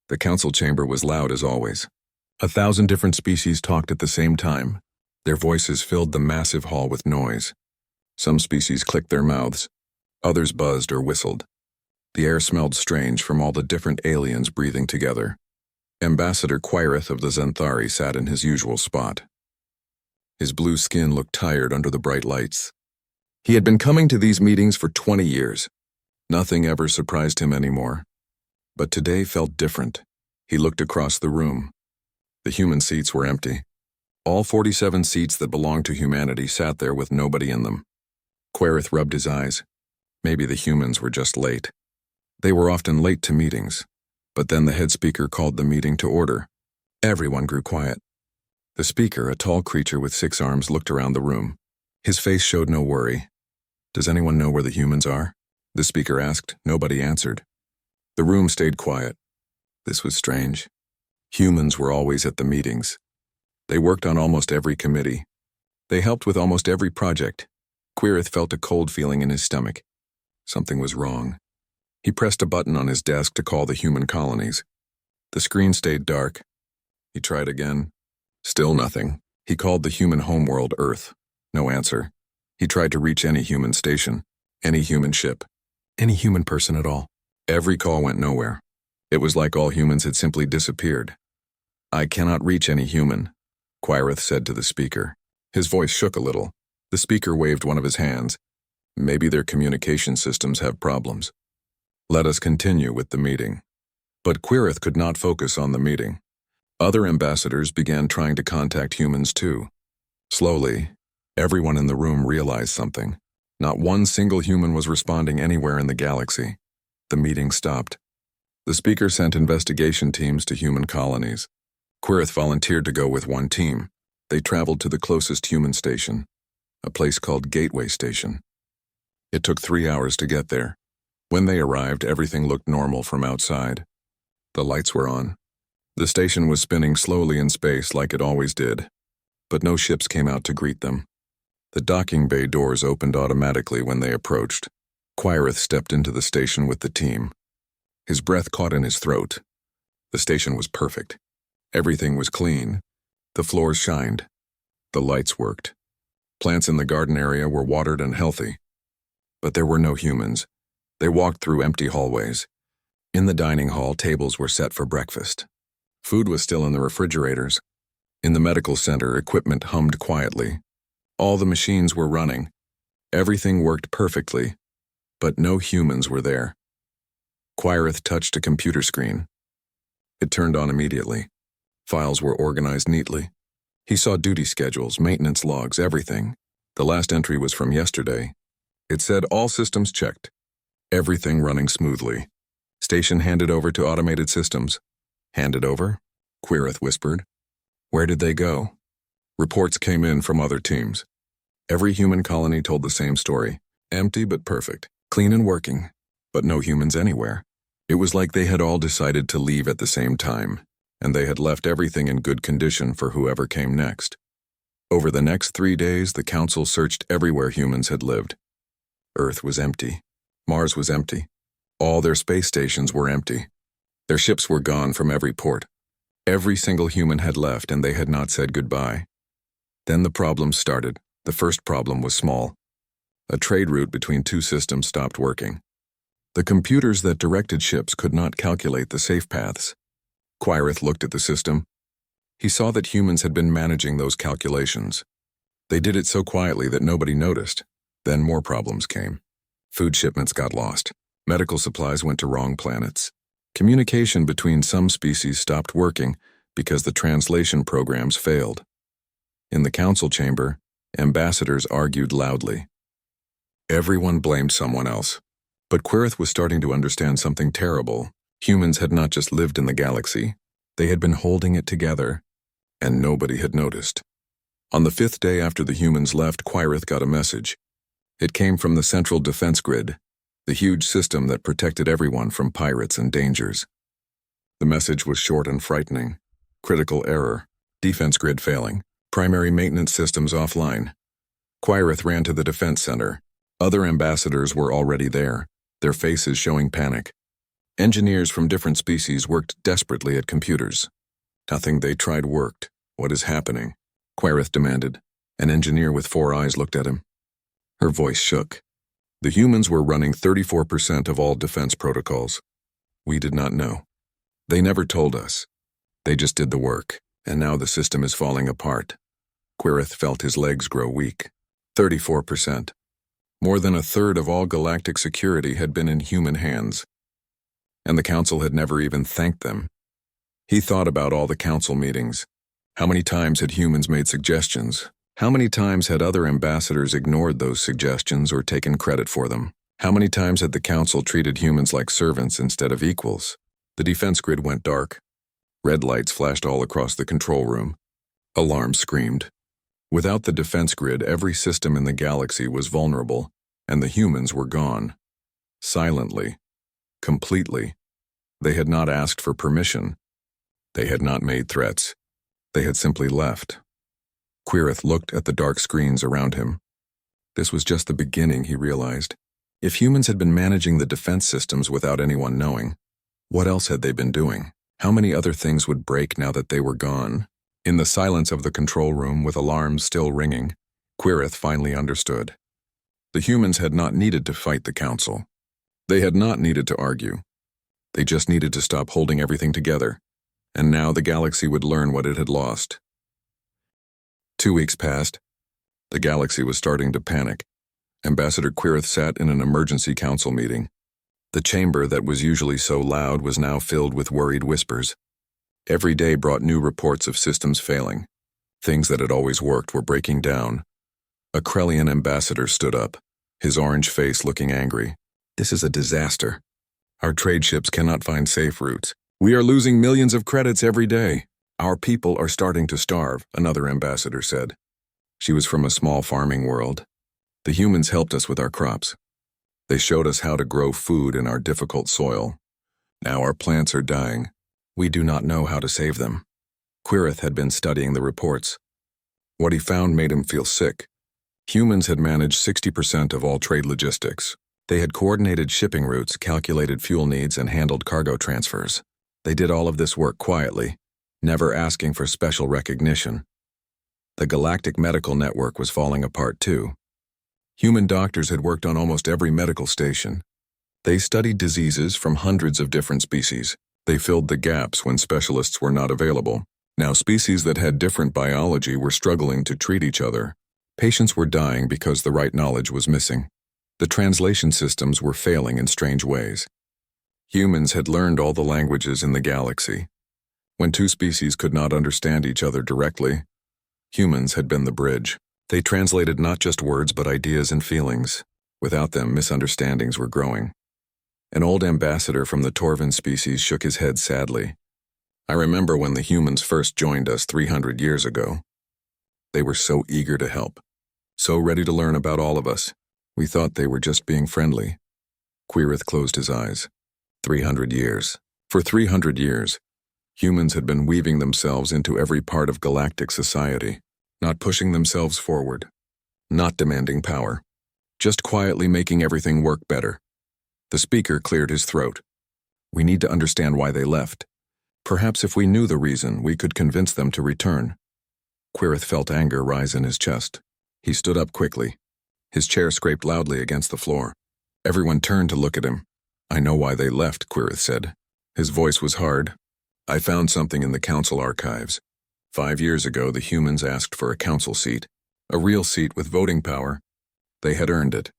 The council chamber was loud as always. 1,000 different species talked at the same time. Their voices filled the massive hall with noise. Some species clicked their mouths. Others buzzed or whistled. The air smelled strange from all the different aliens breathing together. Ambassador Quirith of the Zenthari sat in his usual spot. His blue skin looked tired under the bright lights. He had been coming to these meetings for 20 years. Nothing ever surprised him anymore. But today felt different. He looked across the room. The human seats were empty. All 47 seats that belonged to humanity sat there with nobody in them. Quirith rubbed his eyes. Maybe the humans were just late. They were often late to meetings. But then the head speaker called the meeting to order. Everyone grew quiet. The speaker, a tall creature with 6 arms, looked around the room. His face showed no worry. "Does anyone know where the humans are?" the speaker asked. Nobody answered. The room stayed quiet. This was strange. Humans were always at the meetings. They worked on almost every committee. They helped with almost every project. Quirith felt a cold feeling in his stomach. Something was wrong. He pressed a button on his desk to call the human colonies. The screen stayed dark. He tried again. Still nothing. He called the human homeworld Earth. No answer. He tried to reach any human station, any human ship, any human person at all. Every call went nowhere. It was like all humans had simply disappeared. "I cannot reach any human," Quirith said to the speaker. His voice shook a little. The speaker waved one of his hands. "Maybe their communication systems have problems. Let us continue with the meeting." But Quirith could not focus on the meeting. Other ambassadors began trying to contact humans too. Slowly, everyone in the room realized something. Not one single human was responding anywhere in the galaxy. The meeting stopped. The speaker sent investigation teams to human colonies. Quirith volunteered to go with one team. They traveled to the closest human station, a place called Gateway Station. It took 3 hours to get there. When they arrived, everything looked normal from outside. The lights were on. The station was spinning slowly in space like it always did, but no ships came out to greet them. The docking bay doors opened automatically when they approached. Quirith stepped into the station with the team. His breath caught in his throat. The station was perfect. Everything was clean. The floors shined. The lights worked. Plants in the garden area were watered and healthy. But there were no humans. They walked through empty hallways. In the dining hall, tables were set for breakfast. Food was still in the refrigerators. In the medical center, equipment hummed quietly. All the machines were running. Everything worked perfectly, but no humans were there. Quirith touched a computer screen. It turned on immediately. Files were organized neatly. He saw duty schedules, maintenance logs, everything. The last entry was from yesterday. It said all systems checked. Everything running smoothly. Station handed over to automated systems. Handed over? Quirith whispered. Where did they go? Reports came in from other teams. Every human colony told the same story. Empty but perfect. Clean and working. But no humans anywhere. It was like they had all decided to leave at the same time, and they had left everything in good condition for whoever came next. Over the next 3 days, the council searched everywhere humans had lived. Earth was empty. Mars was empty. All their space stations were empty. Their ships were gone from every port. Every single human had left, and they had not said goodbye. Then the problems started. The first problem was small. A trade route between 2 systems stopped working. The computers that directed ships could not calculate the safe paths. Quirith looked at the system. He saw that humans had been managing those calculations. They did it so quietly that nobody noticed. Then more problems came. Food shipments got lost. Medical supplies went to wrong planets. Communication between some species stopped working because the translation programs failed. In the council chamber, ambassadors argued loudly. Everyone blamed someone else. But Quirith was starting to understand something terrible. Humans had not just lived in the galaxy. They had been holding it together, and nobody had noticed. On the 5th day after the humans left, Quirith got a message. It came from the Central Defense Grid, the huge system that protected everyone from pirates and dangers. The message was short and frightening. Critical error. Defense grid failing. Primary maintenance systems offline. Quirith ran to the defense center. Other ambassadors were already there, their faces showing panic. Engineers from different species worked desperately at computers. Nothing they tried worked. What is happening? Quereth demanded. An engineer with 4 eyes looked at him. Her voice shook. The humans were running 34% of all defense protocols. We did not know. They never told us. They just did the work, and now the system is falling apart. Quereth felt his legs grow weak. 34%. More than a third of all galactic security had been in human hands. And the council had never even thanked them. He thought about all the council meetings. How many times had humans made suggestions? How many times had other ambassadors ignored those suggestions or taken credit for them? How many times had the council treated humans like servants instead of equals? The defense grid went dark. Red lights flashed all across the control room. Alarms screamed. Without the defense grid, every system in the galaxy was vulnerable, and the humans were gone. Silently. Completely. They had not asked for permission. They had not made threats. They had simply left. Quereth looked at the dark screens around him. This was just the beginning, he realized. If humans had been managing the defense systems without anyone knowing, what else had they been doing? How many other things would break now that they were gone? In the silence of the control room, with alarms still ringing, Quereth finally understood. The humans had not needed to fight the council. They had not needed to argue. They just needed to stop holding everything together, and now the galaxy would learn what it had lost. 2 weeks passed. The galaxy was starting to panic. Ambassador Quereth sat in an emergency council meeting. The chamber that was usually so loud was now filled with worried whispers. Every day brought new reports of systems failing. Things that had always worked were breaking down. A Krellian ambassador stood up, his orange face looking angry. This is a disaster. Our trade ships cannot find safe routes. We are losing millions of credits every day. Our people are starting to starve, another ambassador said. She was from a small farming world. The humans helped us with our crops. They showed us how to grow food in our difficult soil. Now our plants are dying. We do not know how to save them. Quereth had been studying the reports. What he found made him feel sick. Humans had managed 60% of all trade logistics. They had coordinated shipping routes, calculated fuel needs, and handled cargo transfers. They did all of this work quietly, never asking for special recognition. The galactic medical network was falling apart too. Human doctors had worked on almost every medical station. They studied diseases from hundreds of different species. They filled the gaps when specialists were not available. Now species that had different biology were struggling to treat each other. Patients were dying because the right knowledge was missing. The translation systems were failing in strange ways. Humans had learned all the languages in the galaxy. When 2 species could not understand each other directly, humans had been the bridge. They translated not just words but ideas and feelings. Without them, misunderstandings were growing. An old ambassador from the Torvan species shook his head sadly. I remember when the humans first joined us 300 years ago. They were so eager to help, so ready to learn about all of us. We thought they were just being friendly. Quereth closed his eyes. 300 years. For 300 years, humans had been weaving themselves into every part of galactic society, not pushing themselves forward, not demanding power, just quietly making everything work better. The speaker cleared his throat. We need to understand why they left. Perhaps if we knew the reason, we could convince them to return. Quereth felt anger rise in his chest. He stood up quickly. His chair scraped loudly against the floor. Everyone turned to look at him. I know why they left, Quereth said. His voice was hard. I found something in the council archives. 5 years ago, the humans asked for a council seat, a real seat with voting power. They had earned it.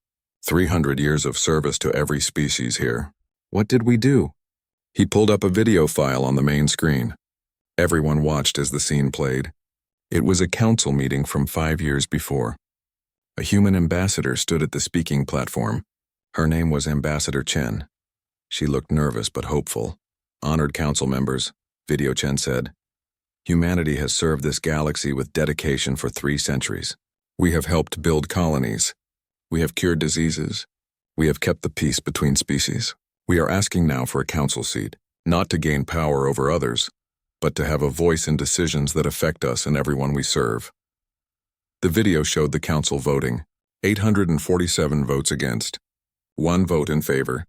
300 years of service to every species here. What did we do? He pulled up a video file on the main screen. Everyone watched as the scene played. It was a council meeting from 5 years before. A human ambassador stood at the speaking platform. Her name was Ambassador Chen. She looked nervous but hopeful. Honored council members, Video Chen said. Humanity has served this galaxy with dedication for 3 centuries. We have helped build colonies. We have cured diseases. We have kept the peace between species. We are asking now for a council seat, not to gain power over others, but to have a voice in decisions that affect us and everyone we serve. The video showed the council voting. 847 votes against. 1 vote in favor.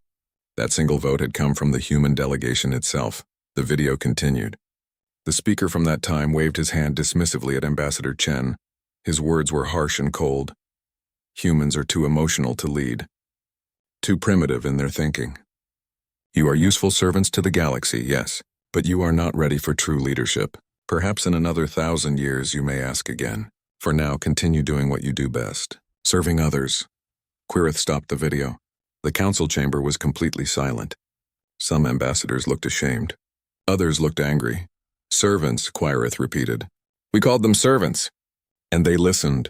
That single vote had come from the human delegation itself. The video continued. The speaker from that time waved his hand dismissively at Ambassador Chen. His words were harsh and cold. Humans are too emotional to lead. Too primitive in their thinking. You are useful servants to the galaxy, yes, but you are not ready for true leadership. Perhaps in another 1,000 years you may ask again. For now, continue doing what you do best. Serving others. Quirith stopped the video. The council chamber was completely silent. Some ambassadors looked ashamed. Others looked angry. Servants, Quirith repeated. We called them servants. And they listened.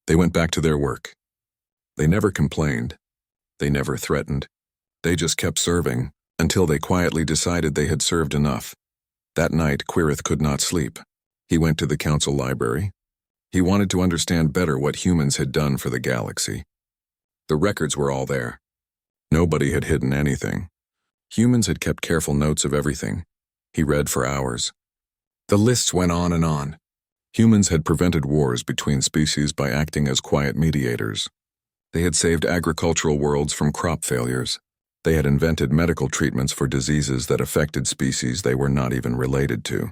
They went back to their work. They never complained. They never threatened. They just kept serving, until they quietly decided they had served enough. That night, Quirith could not sleep. He went to the council library. He wanted to understand better what humans had done for the galaxy. The records were all there. Nobody had hidden anything. Humans had kept careful notes of everything. He read for hours. The lists went on and on. Humans had prevented wars between species by acting as quiet mediators. They had saved agricultural worlds from crop failures. They had invented medical treatments for diseases that affected species they were not even related to.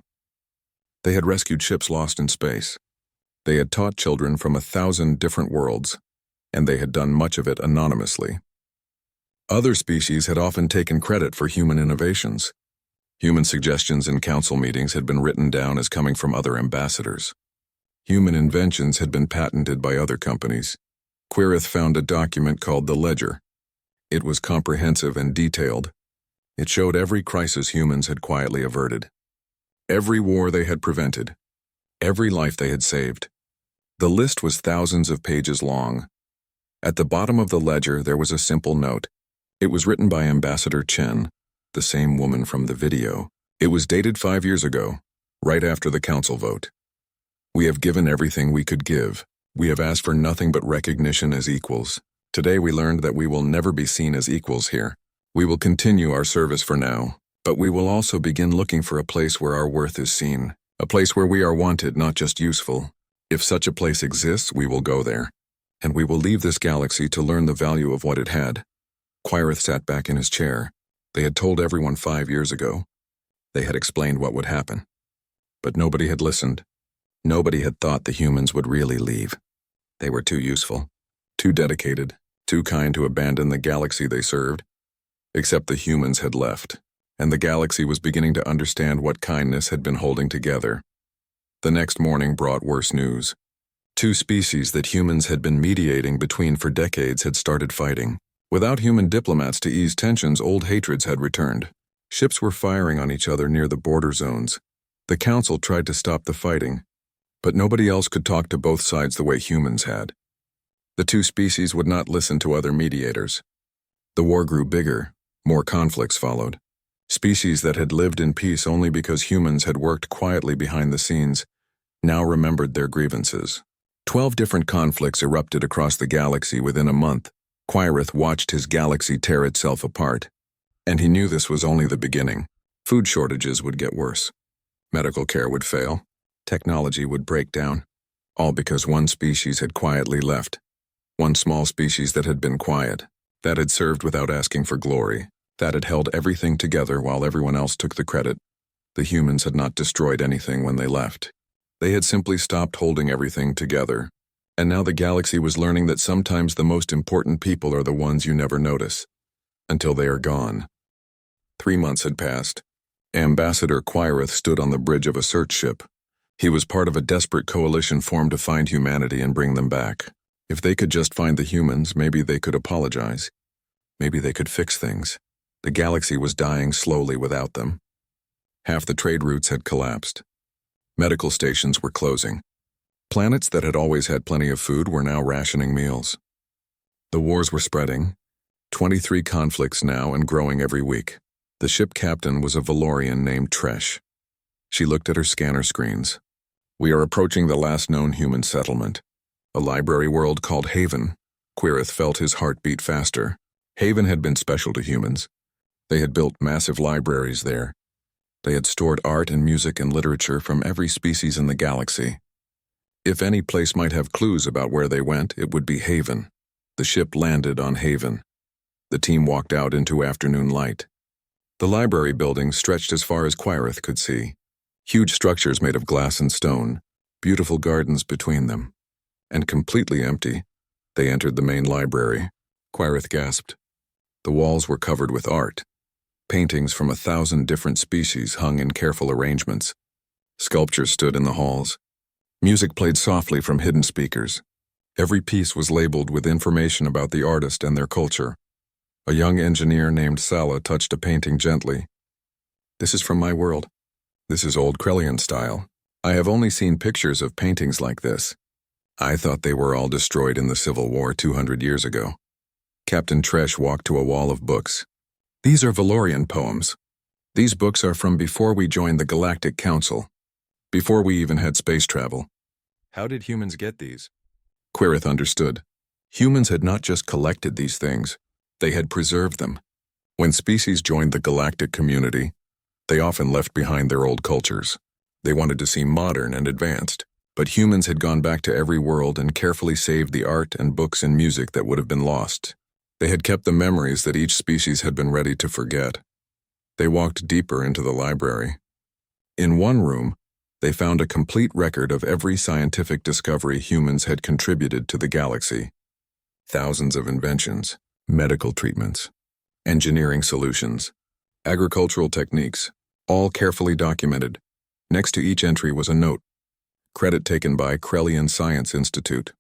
They had rescued ships lost in space. They had taught children from 1,000 different worlds, and they had done much of it anonymously. Other species had often taken credit for human innovations. Human suggestions in council meetings had been written down as coming from other ambassadors. Human inventions had been patented by other companies. Quirith found a document called the Ledger. It was comprehensive and detailed. It showed every crisis humans had quietly averted. Every war they had prevented. Every life they had saved. The list was thousands of pages long. At the bottom of the ledger there was a simple note. It was written by Ambassador Chen, the same woman from the video. It was dated 5 years ago, right after the council vote. We have given everything we could give. We have asked for nothing but recognition as equals. Today we learned that we will never be seen as equals here. We will continue our service for now, but we will also begin looking for a place where our worth is seen, a place where we are wanted, not just useful. If such a place exists, we will go there, and we will leave this galaxy to learn the value of what it had. Quirith sat back in his chair. They had told everyone 5 years ago. They had explained what would happen. But nobody had listened. Nobody had thought the humans would really leave. They were too useful, too dedicated, too kind to abandon the galaxy they served. Except the humans had left, and the galaxy was beginning to understand what kindness had been holding together. The next morning brought worse news. 2 species that humans had been mediating between for decades had started fighting. Without human diplomats to ease tensions, old hatreds had returned. Ships were firing on each other near the border zones. The council tried to stop the fighting, but nobody else could talk to both sides the way humans had. The 2 species would not listen to other mediators. The war grew bigger. More conflicts followed. Species that had lived in peace only because humans had worked quietly behind the scenes now remembered their grievances. 12 different conflicts erupted across the galaxy within a month. Quirith watched his galaxy tear itself apart. And he knew this was only the beginning. Food shortages would get worse. Medical care would fail. Technology would break down. All because one species had quietly left. One small species that had been quiet, that had served without asking for glory, that had held everything together while everyone else took the credit. The humans had not destroyed anything when they left. They had simply stopped holding everything together. And now the galaxy was learning that sometimes the most important people are the ones you never notice, until they are gone. 3 months had passed. Ambassador Quirith stood on the bridge of a search ship. He was part of a desperate coalition formed to find humanity and bring them back. If they could just find the humans, maybe they could apologize. Maybe they could fix things. The galaxy was dying slowly without them. Half the trade routes had collapsed. Medical stations were closing. Planets that had always had plenty of food were now rationing meals. The wars were spreading. 23 conflicts now and growing every week. The ship captain was a Valorian named Tresh. She looked at her scanner screens. We are approaching the last known human settlement. A library world called Haven. Quirith felt his heart beat faster. Haven had been special to humans. They had built massive libraries there. They had stored art and music and literature from every species in the galaxy. If any place might have clues about where they went, it would be Haven. The ship landed on Haven. The team walked out into afternoon light. The library building stretched as far as Quirith could see. Huge structures made of glass and stone, beautiful gardens between them. And completely empty, they entered the main library. Quirith gasped. The walls were covered with art. Paintings from 1,000 different species hung in careful arrangements. Sculptures stood in the halls. Music played softly from hidden speakers. Every piece was labeled with information about the artist and their culture. A young engineer named Sala touched a painting gently. "This is from my world. This is old Krellian style. I have only seen pictures of paintings like this. I thought they were all destroyed in the Civil War 200 years ago." Captain Tresh walked to a wall of books. "These are Valorian poems. These books are from before we joined the Galactic Council, before we even had space travel." "How did humans get these?" Quirith understood. Humans had not just collected these things, they had preserved them. When species joined the galactic community, they often left behind their old cultures. They wanted to seem modern and advanced, but humans had gone back to every world and carefully saved the art and books and music that would have been lost. They had kept the memories that each species had been ready to forget. They walked deeper into the library. In one room, they found a complete record of every scientific discovery humans had contributed to the galaxy. Thousands of inventions, medical treatments, engineering solutions, agricultural techniques, all carefully documented. Next to each entry was a note. Credit taken by Krellian Science Institute,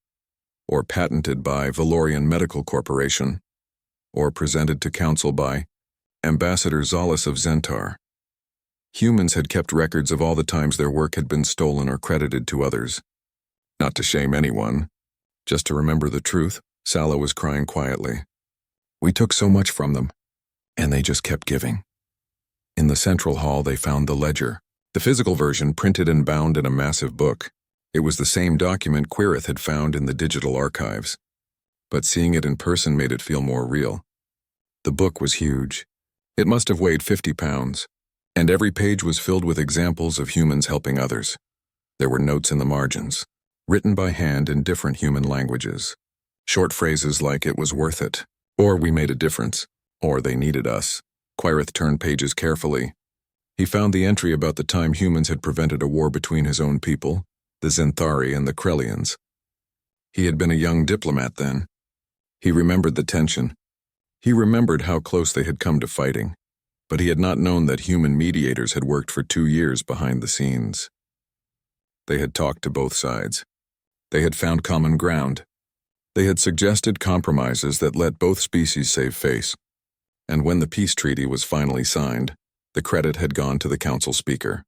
or patented by Valorian Medical Corporation, or presented to Council by Ambassador Zalis of Zentar. Humans had kept records of all the times their work had been stolen or credited to others. Not to shame anyone, just to remember the truth. Sala was crying quietly. "We took so much from them, and they just kept giving." In the central hall they found the ledger, the physical version printed and bound in a massive book. It was the same document Quirith had found in the digital archives, but seeing it in person made it feel more real. The book was huge. It must have weighed 50 pounds. And every page was filled with examples of humans helping others. There were notes in the margins, written by hand in different human languages. Short phrases like "it was worth it," or "we made a difference," or "they needed us." Quirith turned pages carefully. He found the entry about the time humans had prevented a war between his own people, the Zenthari and the Krellians. He had been a young diplomat then. He remembered the tension. He remembered how close they had come to fighting. But he had not known that human mediators had worked for 2 years behind the scenes. They had talked to both sides. They had found common ground. They had suggested compromises that let both species save face. And when the peace treaty was finally signed, the credit had gone to the council speaker.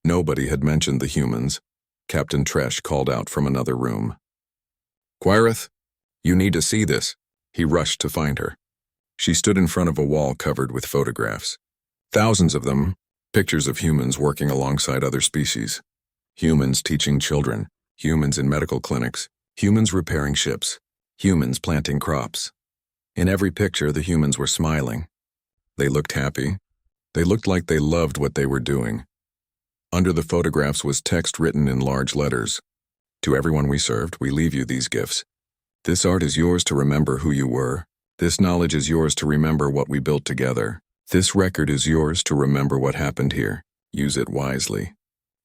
Nobody had mentioned the humans. Captain Tresh called out from another room. "Quirith, you need to see this." He rushed to find her. She stood in front of a wall covered with photographs. Thousands of them, pictures of humans working alongside other species. Humans teaching children, humans in medical clinics, humans repairing ships, humans planting crops. In every picture, the humans were smiling. They looked happy. They looked like they loved what they were doing. Under the photographs was text written in large letters. "To everyone we served, we leave you these gifts. This art is yours to remember who you were. This knowledge is yours to remember what we built together. This record is yours to remember what happened here. Use it wisely.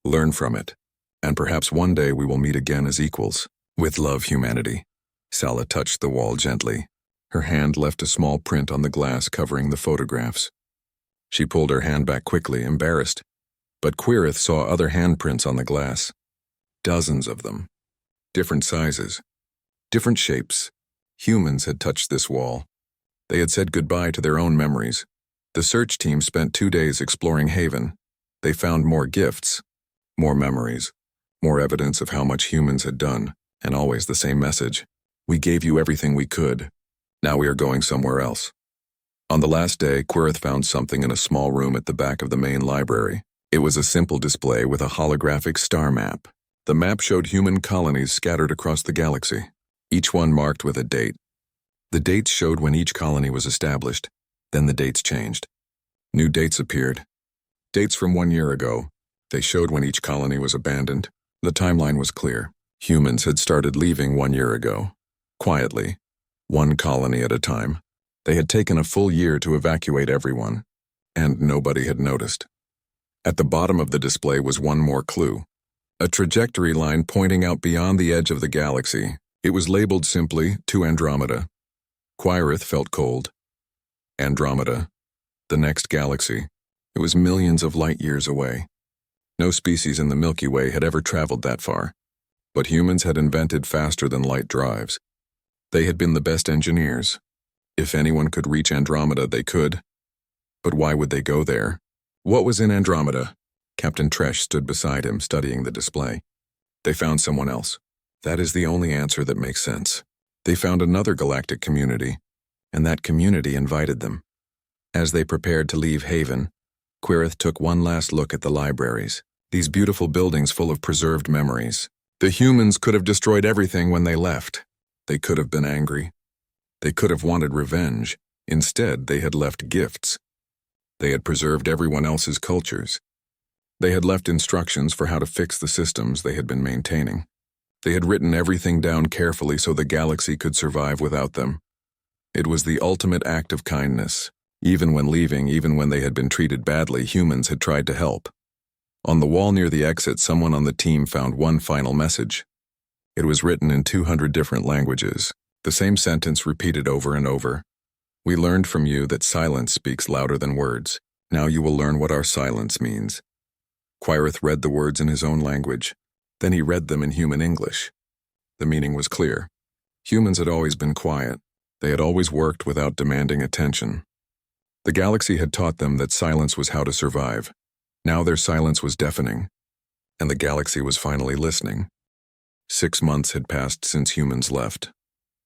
Learn from it. And perhaps one day we will meet again as equals. With love, humanity." Sala touched the wall gently. Her hand left a small print on the glass covering the photographs. She pulled her hand back quickly, embarrassed. But Quirith saw other handprints on the glass. Dozens of them. Different sizes. Different shapes. Humans had touched this wall. They had said goodbye to their own memories. The search team spent 2 days exploring Haven. They found more gifts, more memories, more evidence of how much humans had done, and always the same message. "We gave you everything we could. Now we are going somewhere else." On the last day, Quirith found something in a small room at the back of the main library. It was a simple display with a holographic star map. The map showed human colonies scattered across the galaxy, each one marked with a date. The dates showed when each colony was established, then the dates changed. New dates appeared. Dates from 1 year ago. They showed when each colony was abandoned. The timeline was clear. Humans had started leaving 1 year ago. Quietly, one colony at a time. They had taken a full year to evacuate everyone, and nobody had noticed. At the bottom of the display was one more clue, a trajectory line pointing out beyond the edge of the galaxy. It was labeled simply, "To Andromeda." Quirith felt cold. Andromeda, the next galaxy. It was millions of light years away. No species in the Milky Way had ever traveled that far, but humans had invented faster-than-light drives. They had been the best engineers. If anyone could reach Andromeda, they could. But why would they go there? What was in Andromeda? Captain Tresh stood beside him, studying the display. They found someone else. That is the only answer that makes sense. They found another galactic community, and that community invited them. As they prepared to leave Haven, Quirith took one last look at the libraries, these beautiful buildings full of preserved memories. The humans could have destroyed everything when they left. They could have been angry. They could have wanted revenge. Instead, they had left gifts. They had preserved everyone else's cultures. They had left instructions for how to fix the systems they had been maintaining. They had written everything down carefully so the galaxy could survive without them. It was the ultimate act of kindness. Even when leaving, even when they had been treated badly, humans had tried to help. On the wall near the exit, someone on the team found one final message. It was written in 200 different languages, the same sentence repeated over and over. "We learned from you that silence speaks louder than words. Now you will learn what our silence means." Quirith read the words in his own language. Then he read them in human English. The meaning was clear. Humans had always been quiet. They had always worked without demanding attention. The galaxy had taught them that silence was how to survive. Now their silence was deafening, and the galaxy was finally listening. 6 months had passed since humans left.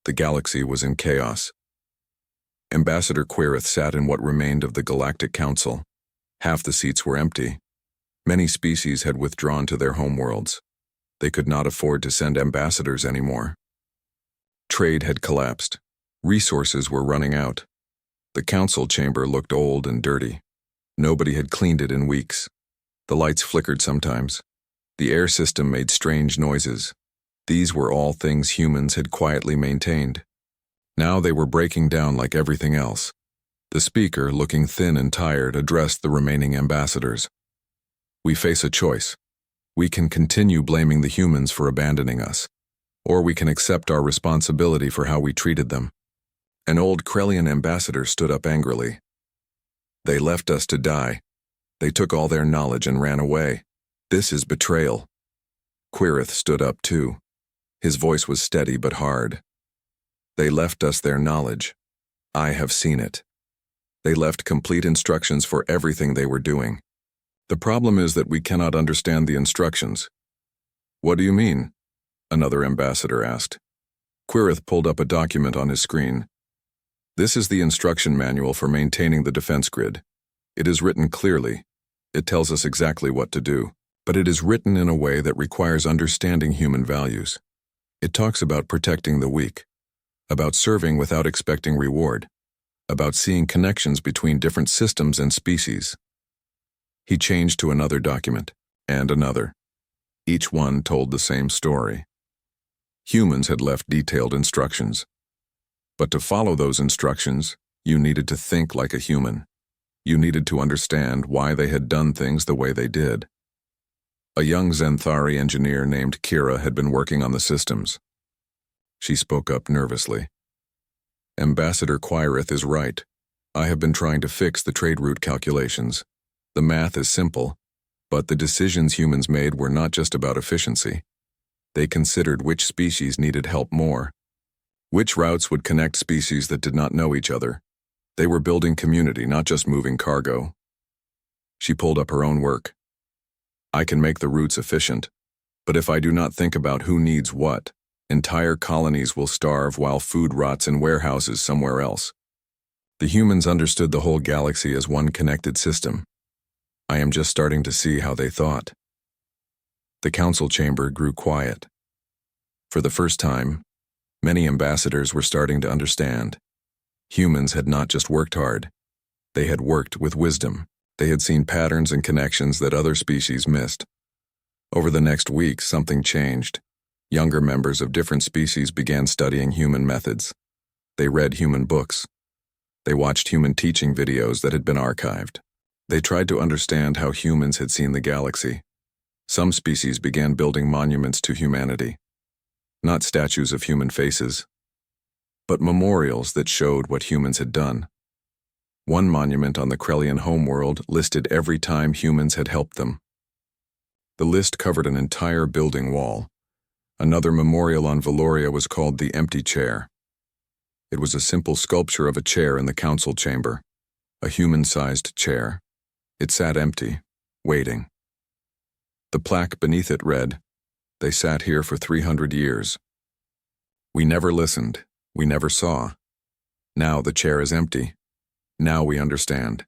The galaxy was in chaos. Ambassador Quirith sat in what remained of the Galactic Council. Half the seats were empty. Many species had withdrawn to their homeworlds. They could not afford to send ambassadors anymore. Trade had collapsed. Resources were running out. The council chamber looked old and dirty. Nobody had cleaned it in weeks. The lights flickered sometimes. The air system made strange noises. These were all things humans had quietly maintained. Now they were breaking down like everything else. The speaker, looking thin and tired, addressed the remaining ambassadors. "We face a choice. We can continue blaming the humans for abandoning us, or we can accept our responsibility for how we treated them." An old Krellian ambassador stood up angrily. "They left us to die. They took all their knowledge and ran away. This is betrayal." Quirith stood up too. His voice was steady but hard. "They left us their knowledge. I have seen it. They left complete instructions for everything they were doing. The problem is that we cannot understand the instructions." "What do you mean?" another ambassador asked. Quirith pulled up a document on his screen. "This is the instruction manual for maintaining the defense grid. It is written clearly. It tells us exactly what to do, but it is written in a way that requires understanding human values. It talks about protecting the weak, about serving without expecting reward, about seeing connections between different systems and species." He changed to another document, and another. Each one told the same story. Humans had left detailed instructions. But to follow those instructions, you needed to think like a human. You needed to understand why they had done things the way they did. A young Zenthari engineer named Kira had been working on the systems. She spoke up nervously. "Ambassador Quirith is right. I have been trying to fix the trade route calculations. The math is simple, but the decisions humans made were not just about efficiency. They considered which species needed help more. Which routes would connect species that did not know each other. They were building community, not just moving cargo." She pulled up her own work. "I can make the routes efficient, but if I do not think about who needs what, entire colonies will starve while food rots in warehouses somewhere else." The humans understood the whole galaxy as one connected system. I am just starting to see how they thought. The council chamber grew quiet. For the first time, many ambassadors were starting to understand. Humans had not just worked hard. They had worked with wisdom. They had seen patterns and connections that other species missed. Over the next week, something changed. Younger members of different species began studying human methods. They read human books. They watched human teaching videos that had been archived. They tried to understand how humans had seen the galaxy. Some species began building monuments to humanity. Not statues of human faces, but memorials that showed what humans had done. One monument on the Krellian homeworld listed every time humans had helped them. The list covered an entire building wall. Another memorial on Valoria was called the Empty Chair. It was a simple sculpture of a chair in the council chamber, a human-sized chair. It sat empty, waiting. The plaque beneath it read, "They sat here for 300 years. We never listened, we never saw. Now the chair is empty. Now we understand."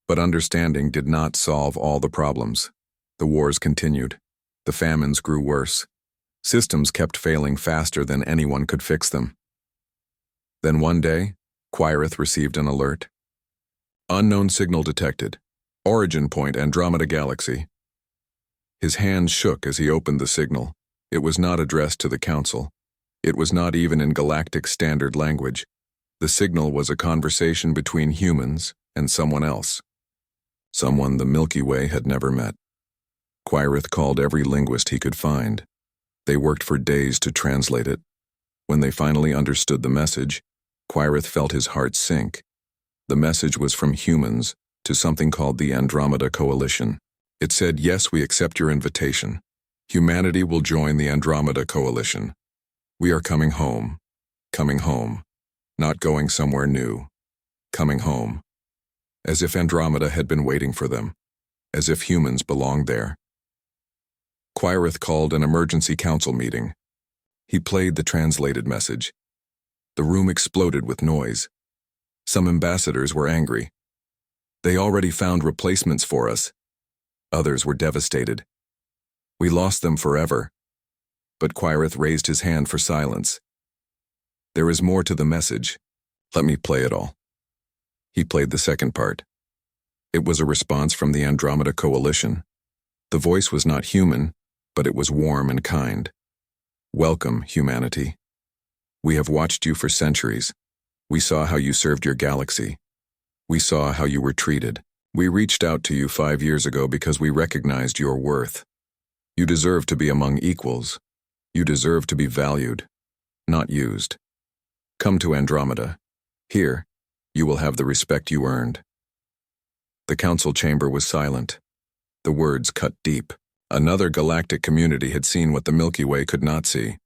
But understanding did not solve all the problems. The wars continued. The famines grew worse. Systems kept failing faster than anyone could fix them. Then one day, Quirith received an alert. Unknown signal detected. Origin point Andromeda Galaxy. His hands shook as he opened the signal. It was not addressed to the Council. It was not even in Galactic Standard language. The signal was a conversation between humans and someone else. Someone the Milky Way had never met. Quirith called every linguist he could find. They worked for days to translate it. When they finally understood the message, Quirith felt his heart sink. The message was from humans to something called the Andromeda Coalition. It said, "Yes, we accept your invitation. Humanity will join the Andromeda Coalition. We are coming home. Coming home. Not going somewhere new. Coming home." As if Andromeda had been waiting for them. As if humans belonged there. Quirith called an emergency council meeting. He played the translated message. The room exploded with noise. Some ambassadors were angry. They already found replacements for us. Others were devastated. We lost them forever. But Quirith raised his hand for silence. There is more to the message. Let me play it all. He played the second part. It was a response from the Andromeda Coalition. The voice was not human, but it was warm and kind. "Welcome, humanity. We have watched you for centuries. We saw how you served your galaxy. We saw how you were treated. We reached out to you 5 years ago because we recognized your worth. You deserve to be among equals. You deserve to be valued, not used. Come to Andromeda. Here, you will have the respect you earned." The council chamber was silent. The words cut deep. Another galactic community had seen what the Milky Way could not see.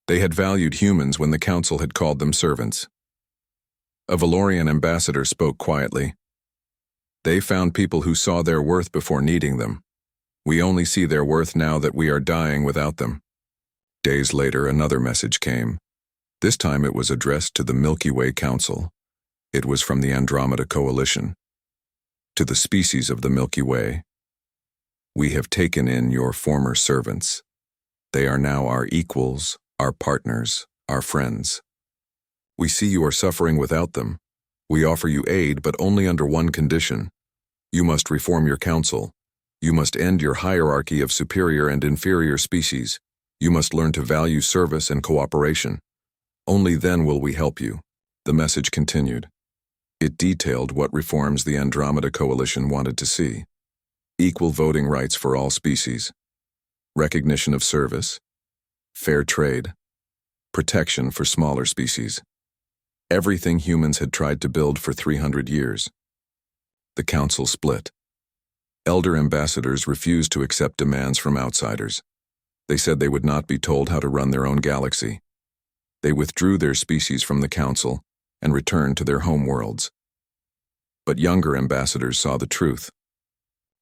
They had valued humans when the council had called them servants. A Valorian ambassador spoke quietly. "They found people who saw their worth before needing them. We only see their worth now that we are dying without them." Days later, another message came. This time it was addressed to the Milky Way Council. It was from the Andromeda Coalition. "To the species of the Milky Way, we have taken in your former servants. They are now our equals, our partners, our friends. We see you are suffering without them. We offer you aid, but only under one condition. You must reform your council. You must end your hierarchy of superior and inferior species. You must learn to value service and cooperation. Only then will we help you." The message continued. It detailed what reforms the Andromeda Coalition wanted to see. Equal voting rights for all species. Recognition of service. Fair trade. Protection for smaller species. Everything humans had tried to build for 300 years. The council split. Elder ambassadors refused to accept demands from outsiders. They said they would not be told how to run their own galaxy. They withdrew their species from the council and returned to their home worlds. But younger ambassadors saw the truth.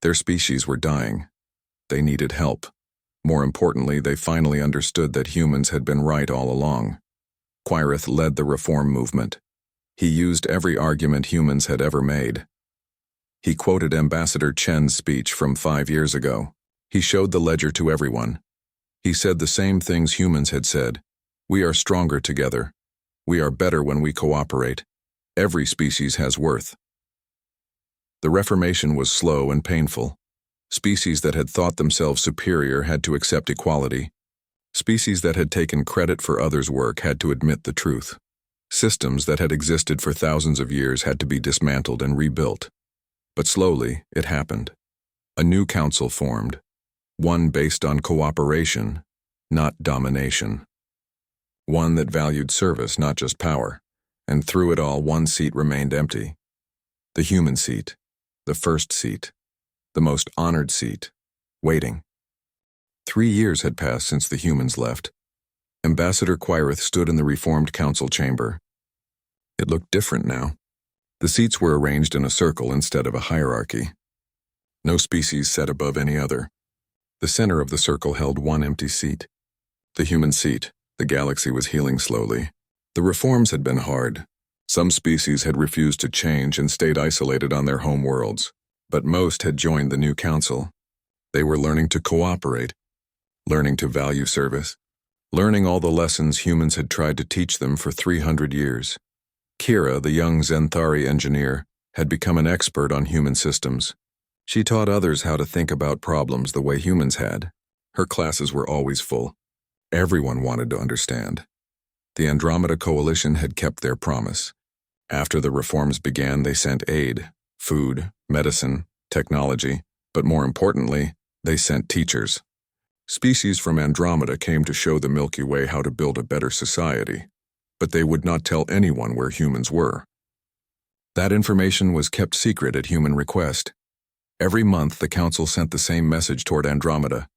Their species were dying. They needed help. More importantly, they finally understood that humans had been right all along. Quirith led the reform movement. He used every argument humans had ever made. He quoted Ambassador Chen's speech from 5 years ago. He showed the ledger to everyone. He said the same things humans had said. We are stronger together. We are better when we cooperate. Every species has worth. The Reformation was slow and painful. Species that had thought themselves superior had to accept equality. Species that had taken credit for others' work had to admit the truth. Systems that had existed for thousands of years had to be dismantled and rebuilt. But slowly, it happened. A new council formed, one based on cooperation, not domination. One that valued service, not just power. And through it all, one seat remained empty. The human seat, the first seat, the most honored seat, waiting. 3 years had passed since the humans left. Ambassador Quirith stood in the reformed council chamber. It looked different now. The seats were arranged in a circle instead of a hierarchy. No species sat above any other. The center of the circle held one empty seat. The human seat. The galaxy was healing slowly. The reforms had been hard. Some species had refused to change and stayed isolated on their home worlds. But most had joined the new council. They were learning to cooperate, learning to value service, learning all the lessons humans had tried to teach them for 300 years. Kira, the young Zenthari engineer, had become an expert on human systems. She taught others how to think about problems the way humans had. Her classes were always full. Everyone wanted to understand. The Andromeda Coalition had kept their promise. After the reforms began, they sent aid, food, medicine, technology, but more importantly, they sent teachers. Species from Andromeda came to show the Milky Way how to build a better society, but they would not tell anyone where humans were. That information was kept secret at human request. Every month, the Council sent the same message toward Andromeda.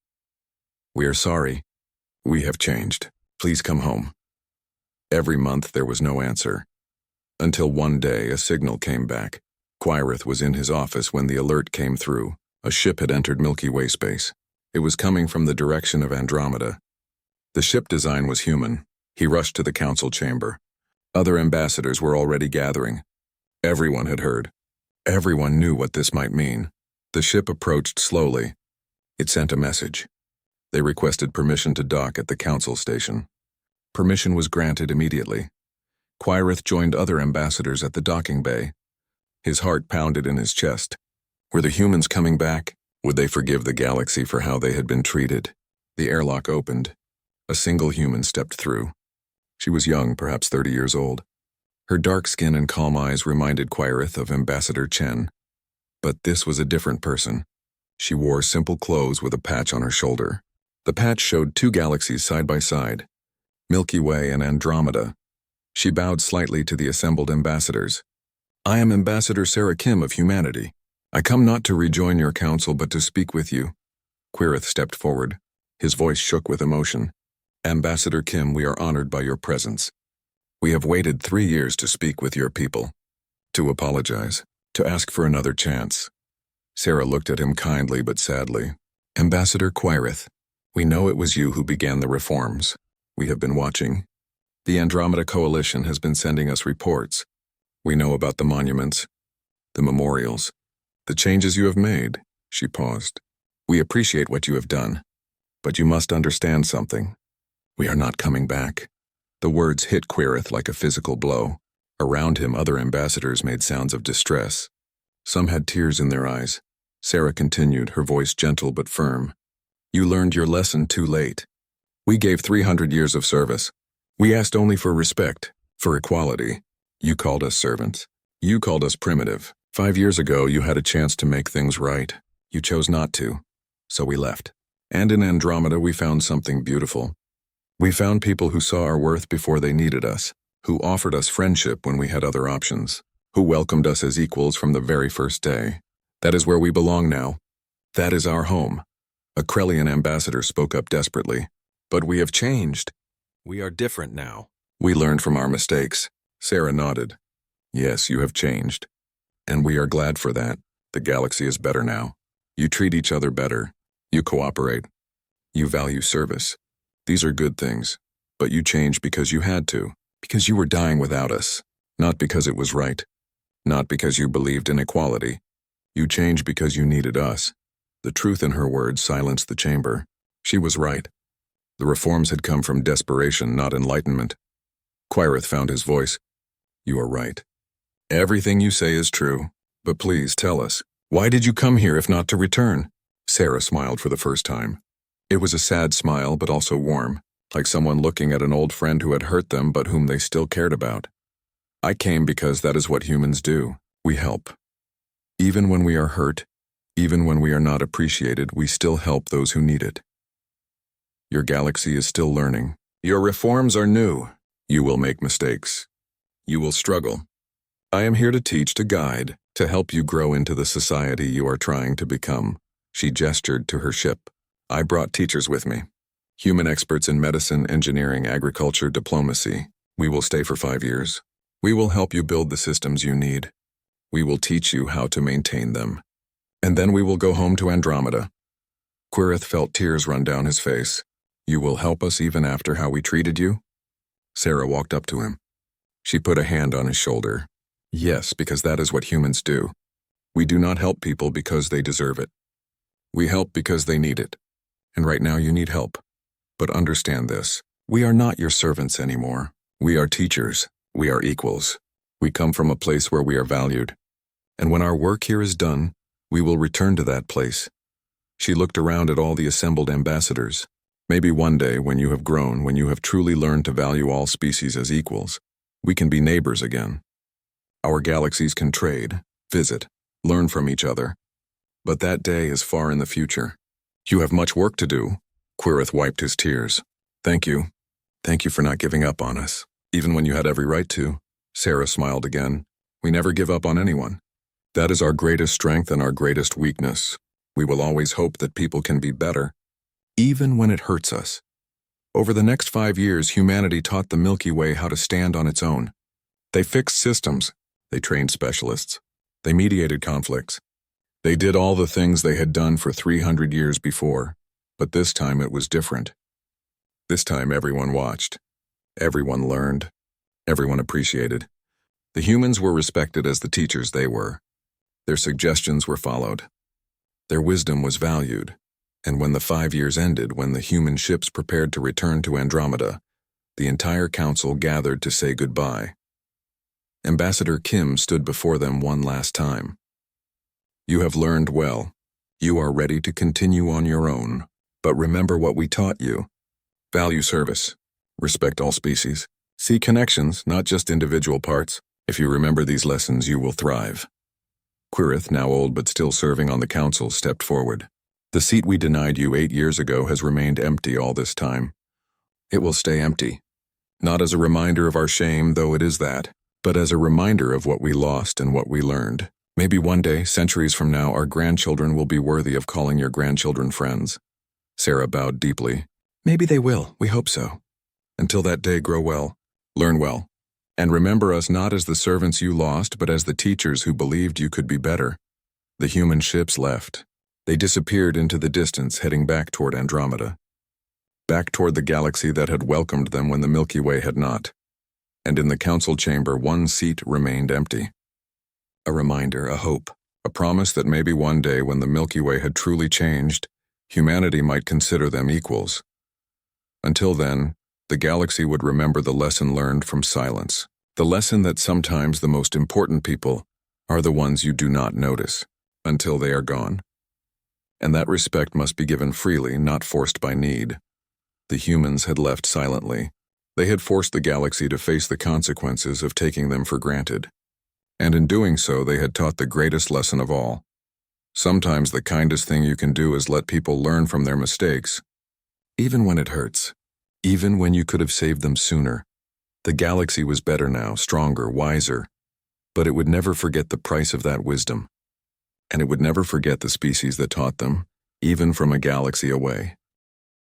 "We are sorry. We have changed. Please come home." Every month, there was no answer. Until one day, a signal came back. Quirith was in his office when the alert came through. A ship had entered Milky Way space. It was coming from the direction of Andromeda. The ship design was human. He rushed to the council chamber. Other ambassadors were already gathering. Everyone had heard. Everyone knew what this might mean. The ship approached slowly. It sent a message. They requested permission to dock at the council station. Permission was granted immediately. Quirith joined other ambassadors at the docking bay. His heart pounded in his chest. Were the humans coming back? Would they forgive the galaxy for how they had been treated? The airlock opened. A single human stepped through. She was young, perhaps 30 years old. Her dark skin and calm eyes reminded Quirith of Ambassador Chen. But this was a different person. She wore simple clothes with a patch on her shoulder. The patch showed 2 galaxies side by side, Milky Way and Andromeda. She bowed slightly to the assembled ambassadors. "I am Ambassador Sarah Kim of Humanity. I come not to rejoin your council, but to speak with you." Quirith stepped forward. His voice shook with emotion. "Ambassador Kim, we are honored by your presence. We have waited 3 years to speak with your people, to apologize, to ask for another chance." Sarah looked at him kindly but sadly. "Ambassador Quirith, we know it was you who began the reforms. We have been watching. The Andromeda Coalition has been sending us reports. We know about the monuments, the memorials, the changes you have made." She paused. "We appreciate what you have done, but you must understand something. We are not coming back." The words hit Quirith like a physical blow. Around him, other ambassadors made sounds of distress. Some had tears in their eyes. Sarah continued, her voice gentle but firm. "You learned your lesson too late. We gave 300 years of service. We asked only for respect, for equality. You called us servants. You called us primitive. 5 years ago, you had a chance to make things right. You chose not to, so we left. And in Andromeda, we found something beautiful. We found people who saw our worth before they needed us, who offered us friendship when we had other options, who welcomed us as equals from the very first day. That is where we belong now. That is our home." A Krellian ambassador spoke up desperately. "But we have changed. We are different now. We learned from our mistakes." Sarah nodded. "Yes, you have changed. And we are glad for that. The galaxy is better now. You treat each other better. You cooperate. You value service. These are good things. But you changed because you had to, because you were dying without us, not because it was right, not because you believed in equality. You changed because you needed us." The truth in her words silenced the chamber. She was right. The reforms had come from desperation, not enlightenment. Quirith found his voice. "You are right. Everything you say is true. But please tell us, why did you come here if not to return?" Sarah smiled for the first time. It was a sad smile, but also warm, like someone looking at an old friend who had hurt them but whom they still cared about. I came because that is what humans do. We help. Even when we are hurt, even when we are not appreciated, we still help those who need it. Your galaxy is still learning. Your reforms are new. You will make mistakes. You will struggle. I am here to teach, to guide, to help you grow into the society you are trying to become. She gestured to her ship. I brought teachers with me. Human experts in medicine, engineering, agriculture, diplomacy. We will stay for 5 years. We will help you build the systems you need. We will teach you how to maintain them. And then we will go home to Andromeda. Quirith felt tears run down his face. You will help us even after how we treated you? Sarah walked up to him. She put a hand on his shoulder. Yes, because that is what humans do. We do not help people because they deserve it. We help because they need it. And right now you need help. But understand this. We are not your servants anymore. We are teachers. We are equals. We come from a place where we are valued. And when our work here is done, we will return to that place. She looked around at all the assembled ambassadors. Maybe one day, when you have grown, when you have truly learned to value all species as equals, we can be neighbors again. Our galaxies can trade, visit, learn from each other. But that day is far in the future. You have much work to do. Quirith wiped his tears. Thank you. Thank you for not giving up on us, even when you had every right to. Sarah smiled again. We never give up on anyone. That is our greatest strength and our greatest weakness. We will always hope that people can be better, even when it hurts us. Over the next 5 years, humanity taught the Milky Way how to stand on its own. They fixed systems. They trained specialists. They mediated conflicts. They did all the things they had done for 300 years before, but this time it was different. This time everyone watched. Everyone learned. Everyone appreciated. The humans were respected as the teachers they were. Their suggestions were followed. Their wisdom was valued. And when the 5 years ended, when the human ships prepared to return to Andromeda, the entire council gathered to say goodbye. Ambassador Kim stood before them one last time. You have learned well. You are ready to continue on your own. But remember what we taught you. Value service. Respect all species. See connections, not just individual parts. If you remember these lessons, you will thrive. Quirith, now old but still serving on the council, stepped forward. The seat we denied you 8 years ago has remained empty all this time. It will stay empty. Not as a reminder of our shame, though it is that, but as a reminder of what we lost and what we learned. Maybe one day, centuries from now, our grandchildren will be worthy of calling your grandchildren friends. Sarah bowed deeply. Maybe they will. We hope so. Until that day, grow well, learn well, and remember us not as the servants you lost, but as the teachers who believed you could be better. The human ships left. They disappeared into the distance, heading back toward Andromeda. Back toward the galaxy that had welcomed them when the Milky Way had not. And in the council chamber, one seat remained empty. A reminder, a hope, a promise that maybe one day when the Milky Way had truly changed, humanity might consider them equals. Until then, the galaxy would remember the lesson learned from silence, the lesson that sometimes the most important people are the ones you do not notice until they are gone. And that respect must be given freely, not forced by need. The humans had left silently. They had forced the galaxy to face the consequences of taking them for granted. And in doing so, they had taught the greatest lesson of all. Sometimes the kindest thing you can do is let people learn from their mistakes, even when it hurts, even when you could have saved them sooner. The galaxy was better now, stronger, wiser, but it would never forget the price of that wisdom. And it would never forget the species that taught them, even from a galaxy away.